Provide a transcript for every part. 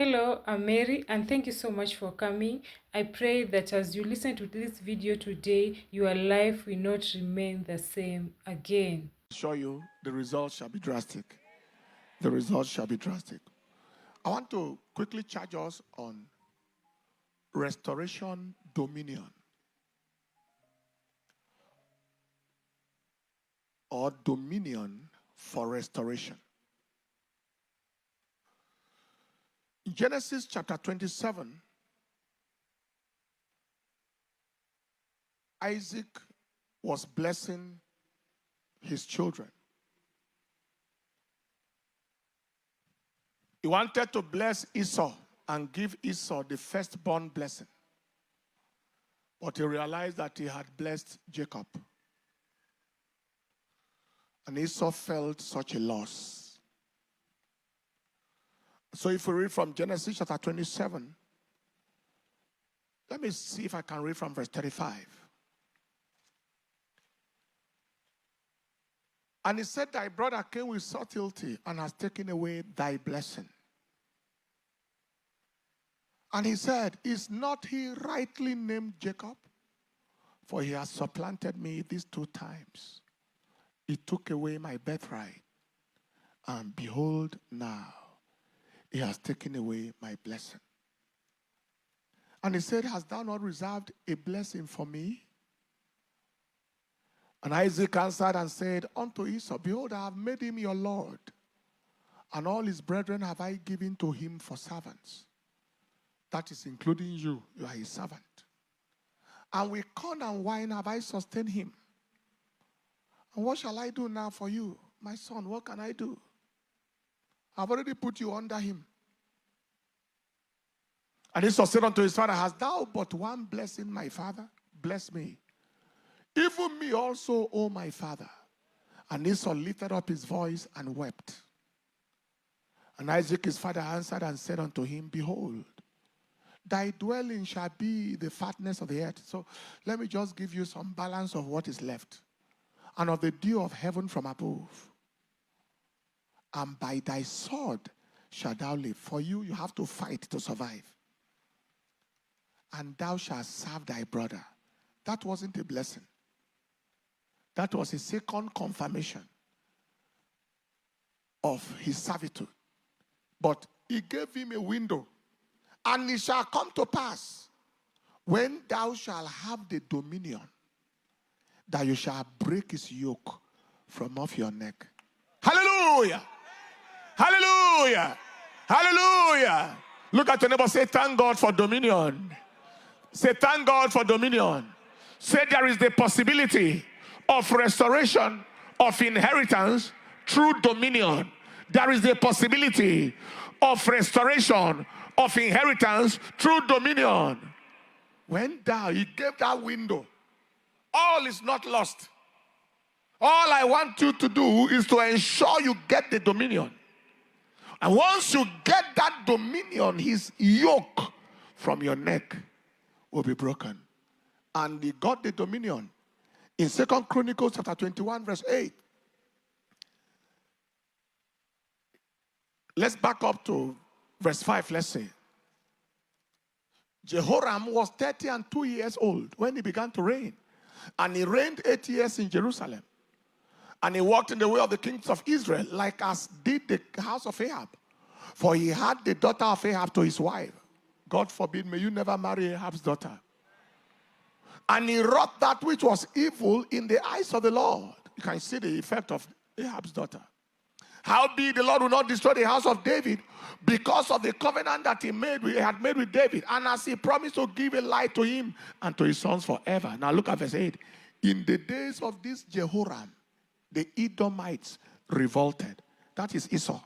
Hello, I'm Mary, and thank you so much for coming. I pray that as you listen to this video today, your life will not remain the same again. Assure you, the results shall be drastic. The results shall be drastic. I want to quickly charge us on restoration dominion, or dominion for restoration. In Genesis chapter 27, Isaac was blessing his children. He wanted to bless Esau and give Esau the firstborn blessing. But he realized that he had blessed Jacob. And Esau felt such a loss. So if we read from Genesis chapter 27, let me see if I can read from verse 35. And he said, thy brother came with subtlety and has taken away thy blessing. And he said, is not he rightly named Jacob? For he has supplanted me these 2 times. He took away my birthright. And behold, now he has taken away my blessing. And he said, hast thou not reserved a blessing for me? And Isaac answered and said unto Esau, behold, I have made him your Lord, and all his brethren have I given to him for servants. That is including you. You are his servant. And with corn and wine have I sustained him. And what shall I do now for you, my son? What can I do? I've already put you under him. And Esau said unto his father, hast thou but one blessing, my father? Bless me. Even me also, O my father. And Esau lifted up his voice and wept. And Isaac his father answered and said unto him, behold, thy dwelling shall be the fatness of the earth. So let me just give you some balance of what is left. And of the dew of heaven from above. And by thy sword shalt thou live. For you have to fight to survive. And thou shalt serve thy brother. That wasn't a blessing. That was a second confirmation of his servitude. But he gave him a window. And it shall come to pass, when thou shalt have the dominion, that you shall break his yoke from off your neck. Hallelujah! Hallelujah! Hallelujah! Look at your neighbor, say, thank God for dominion. Say, thank God for dominion. Say, there is the possibility of restoration of inheritance through dominion. There is the possibility of restoration of inheritance through dominion. When he gave that window, all is not lost. All I want you to do is to ensure you get the dominion. And once you get that dominion, his yoke from your neck will be broken. And he got the dominion. In 2 Chronicles chapter 21, verse 8. Let's back up to verse 5, let's say. Jehoram was 32 years old when he began to reign. And he reigned 8 years in Jerusalem. And he walked in the way of the kings of Israel, like as did the house of Ahab. For he had the daughter of Ahab to his wife. God forbid, may you never marry Ahab's daughter. And he wrought that which was evil in the eyes of the Lord. You can see the effect of Ahab's daughter. Howbeit the Lord will not destroy the house of David because of the covenant that he had made with David. And as he promised to give a light to him and to his sons forever. Now look at verse 8. In the days of this Jehoram, the Edomites revolted. That is Esau.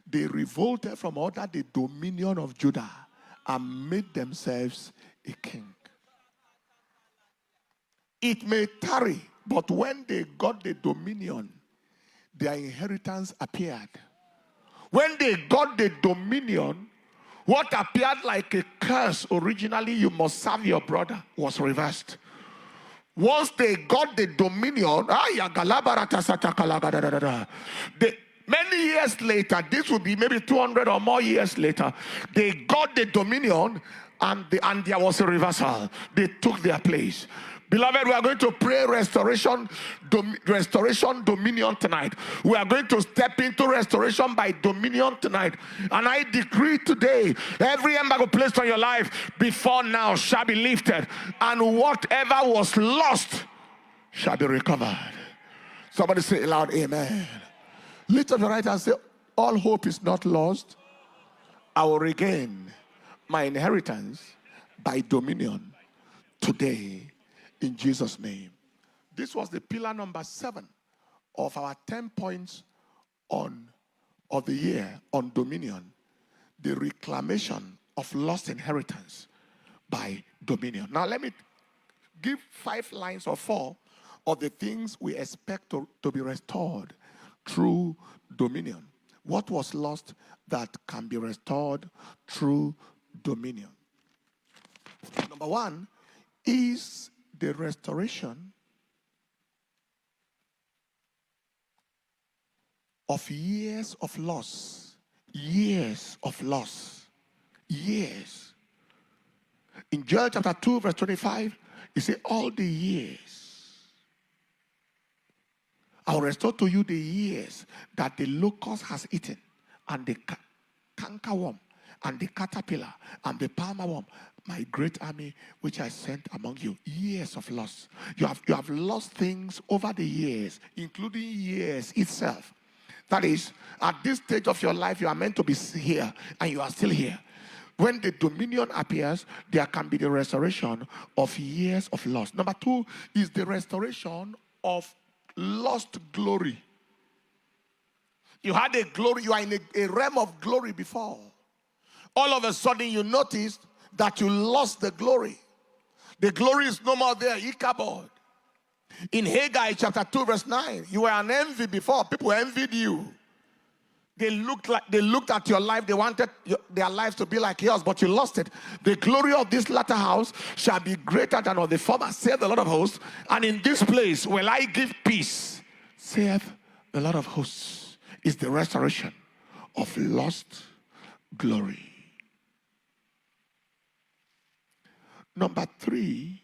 They revolted from under the dominion of Judah and made themselves a king. It may tarry, but when they got the dominion, their inheritance appeared. When they got the dominion, what appeared like a curse originally, you must serve your brother, was reversed. Once they got the dominion, Many years later, this will be maybe 200 or more years later, they got the dominion, and there was a reversal. They took their place. Beloved, we are going to pray restoration dominion tonight. We are going to step into restoration by dominion tonight. And I decree today, every embargo placed on your life before now shall be lifted, and whatever was lost shall be recovered. Somebody say aloud, amen. Lift up your right hand and say, all hope is not lost. I will regain my inheritance by dominion today, in Jesus' name. This was the pillar number 7 of our 10 points of the year on dominion, the reclamation of lost inheritance by dominion. Now let me give 5 lines or 4 of the things we expect to be restored through dominion. What was lost that can be restored through dominion? Number 1 is the restoration of years of loss. Years of loss. Years. In Joel chapter 2 verse 25, it says, all the years I will restore to you the years that the locust has eaten, and the cankerworm, and the caterpillar, and the palmer worm, my great army which I sent among you. Years of loss. You have lost things over the years, including years itself. That is, at this stage of your life, you are meant to be here, and you are still here. When the dominion appears, there can be the restoration of years of loss. Number 2 is the restoration of lost glory. You had a glory, you are in a realm of glory before. All of a sudden you noticed that you lost the glory. The glory is no more there. Ichabod. In Haggai chapter 2 verse 9, you were an envy before. People envied you. They looked at your life. They wanted their lives to be like yours, but you lost it. The glory of this latter house shall be greater than of the former, saith the Lord of hosts. And in this place will I give peace, saith the Lord of hosts. Is the restoration of lost glory. Number 3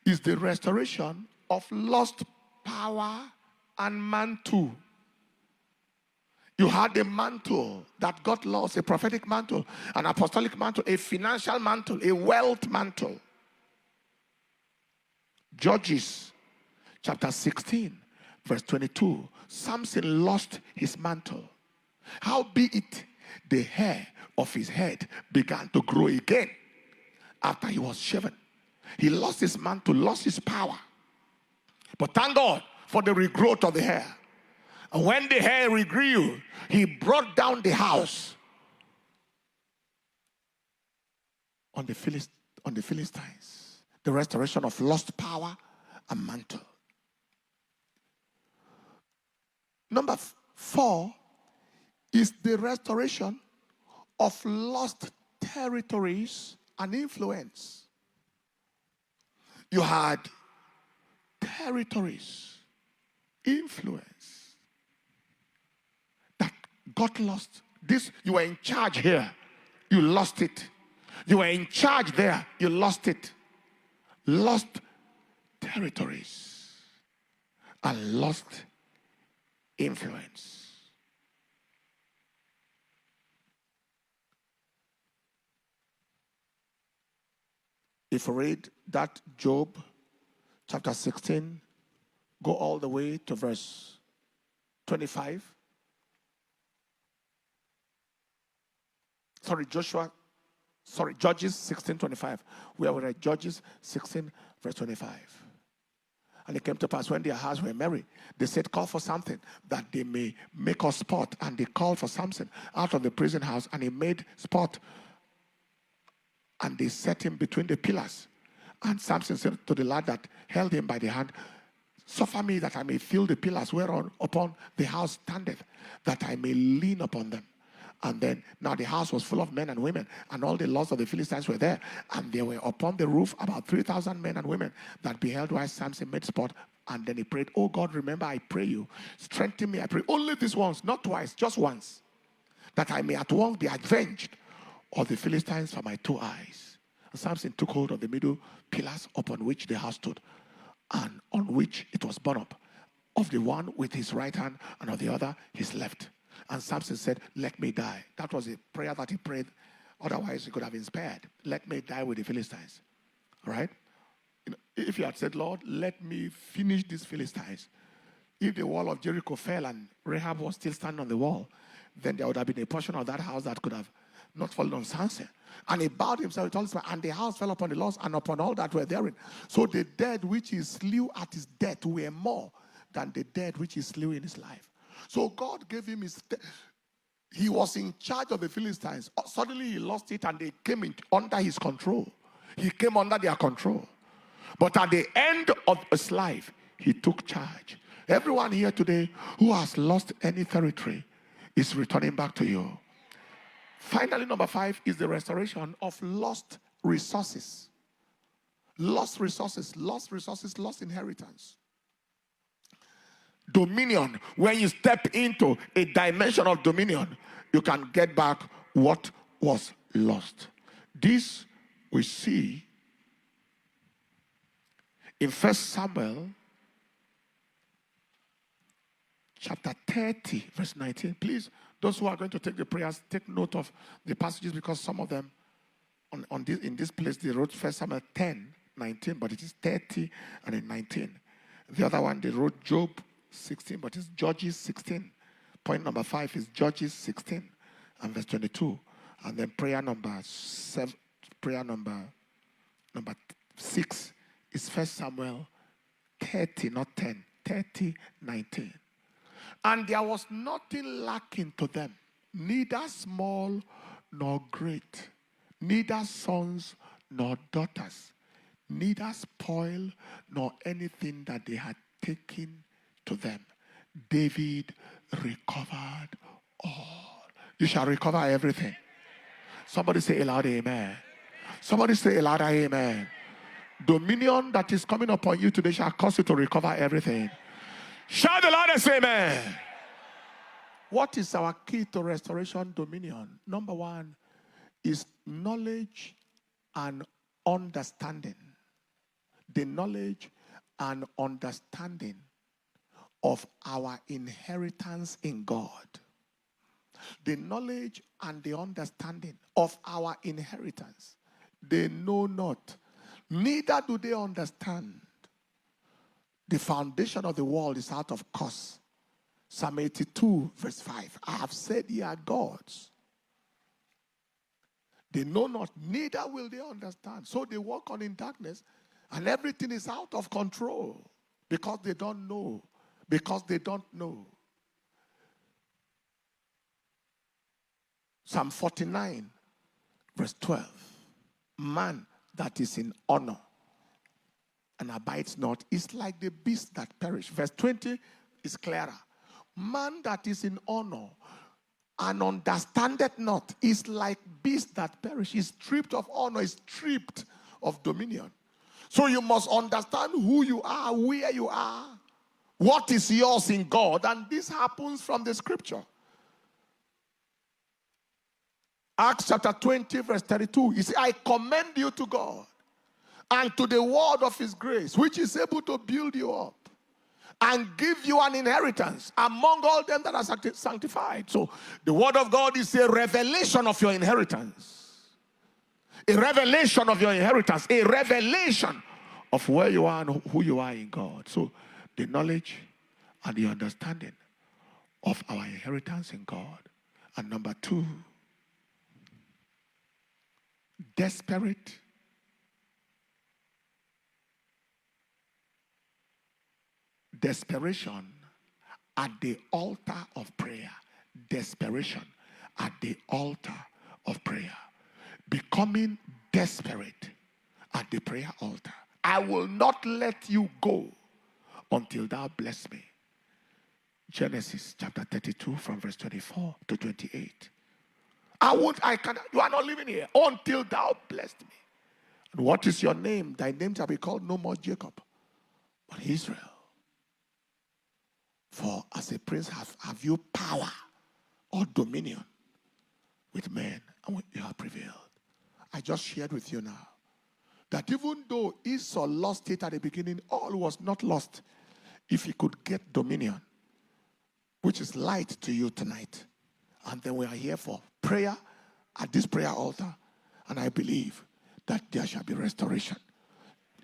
is the restoration of lost power and mantle. You had a mantle that got lost, a prophetic mantle, an apostolic mantle, a financial mantle, a wealth mantle. Judges chapter 16, verse 22. Samson lost his mantle. Howbeit, the hair of his head began to grow again after he was shaven. He lost his mantle, lost his power. But thank God for the regrowth of the hair. And when the hair regrew, he brought down the house on the Philistines. The restoration of lost power and mantle. Number 4 is the restoration of lost territories and influence. You had territories, influence that got lost. You were in charge here, you lost it. You were in charge there, you lost it. Lost territories and lost influence. If you read that Job chapter 16, go all the way to verse 25. Judges 16:25. We are at Judges 16, verse 25. And it came to pass when their hearts were merry, they said, call for something that they may make us sport. And they called for Samson out of the prison house, and he made sport. And they set him between the pillars. And Samson said to the lad that held him by the hand, suffer me that I may feel the pillars whereon upon the house standeth, that I may lean upon them. And then, now the house was full of men and women, and all the lords of the Philistines were there. And there were upon the roof about 3,000 men and women that beheld while Samson made sport And then he prayed, oh God, remember I pray you. Strengthen me, I pray. Only this once, not twice, just once. That I may at once be avenged of the Philistines for my 2 eyes. And Samson took hold of the middle pillars upon which the house stood, and on which it was borne up, of the one with his right hand, and of the other his left. And Samson said, let me die. That was a prayer that he prayed. Otherwise, he could have been spared. Let me die with the Philistines. All right? You know, if he had said, Lord, let me finish these Philistines. If the wall of Jericho fell and Rahab was still standing on the wall, then there would have been a portion of that house that could have not fallen on Samson. And he bowed himself, and the house fell upon the lost and upon all that were therein. So the dead which he slew at his death were more than the dead which he slew in his life. So God gave him he was in charge of the Philistines. Suddenly he lost it and they came under his control. He came under their control. But at the end of his life, he took charge. Everyone here today who has lost any territory is returning back to you. Finally, number 5 is the restoration of lost resources. Lost resources, lost inheritance. Dominion. When you step into a dimension of dominion, you can get back what was lost. This we see in 1 Samuel chapter 30, verse 19. Please, those who are going to take the prayers, take note of the passages, because some of them in this place they wrote 1 Samuel 10, 19, but it is 30 and then 19. The other one they wrote Job 16, but it's Judges 16. Point number 5 is Judges 16 and verse 22. And then prayer number 6 is 1 Samuel 30, not 10, 30, 19. And there was nothing lacking to them, neither small nor great, neither sons nor daughters, neither spoil nor anything that they had taken to them. David recovered all. You shall recover everything. Somebody say a loud amen. Somebody say a loud amen. Dominion that is coming upon you today shall cause you to recover everything. Shout the loudest amen. What is our key to restoration dominion? Number 1 is knowledge and understanding. The knowledge and understanding of our inheritance in God. The knowledge and the understanding of our inheritance. They know not, neither do they understand. The foundation of the world is out of course. Psalm 82, verse 5. I have said ye are gods. They know not, neither will they understand. So they walk on in darkness, and everything is out of control because they don't know. Because they don't know. Psalm 49, verse 12. Man that is in honor and abides not is like the beast that perish. Verse 20 is clearer. Man that is in honor and understandeth not is like beast that perish. Is stripped of honor, is stripped of dominion. So you must understand who you are, where you are, what is yours in God, and this happens from the scripture. Acts chapter 20, verse 32. He said, I commend you to God and to the word of his grace, which is able to build you up and give you an inheritance among all them that are sanctified. So the word of God is a revelation of your inheritance. A revelation of your inheritance. A revelation of where you are and who you are in God. So the knowledge and the understanding of our inheritance in God. And number 2, desperation at the altar of prayer. Desperation at the altar of prayer. Becoming desperate at the prayer altar. I will not let you go until thou bless me. Genesis chapter 32 from verse 24 to 28. You are not living here until thou blessed me. And what is your name? Thy name shall be called no more Jacob, but Israel. For as a prince, have you power or dominion with men, and you have prevailed. I just shared with you now that even though Esau lost it at the beginning, all was not lost if he could get dominion, which is light to you tonight. And then we are here for prayer at this prayer altar, and I believe that there shall be restoration.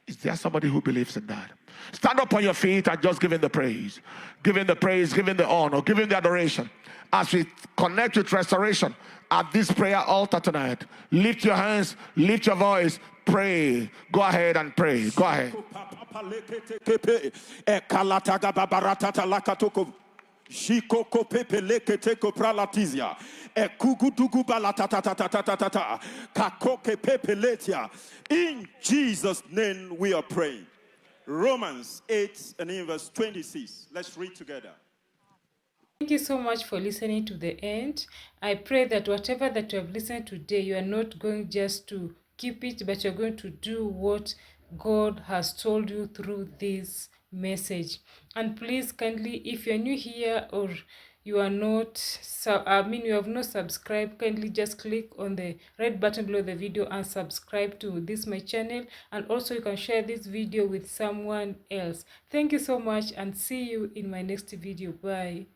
Is there somebody who believes in that? Stand up on your feet and just give him the praise. Give him the praise, give him the honor, give him the adoration. As we connect with restoration at this prayer altar tonight, lift your hands, lift your voice, pray. Go ahead and pray. Go ahead. Jikoko pepe leke teko pralatizia. Ekugudugu balatatatatatatata. Kakoke pepe letia. In Jesus' name we are praying. Romans 8 and in verse 26. Let's read together. Thank you so much for listening to the end. I pray that whatever that you have listened today, you are not going just to keep it, but you're going to do what God has told you through this message. And please kindly, if you're new here or you are not, you have not subscribed, kindly just click on the red button below the video and subscribe to this my channel. And also you can share this video with someone else. Thank you so much and see you in my next video. Bye.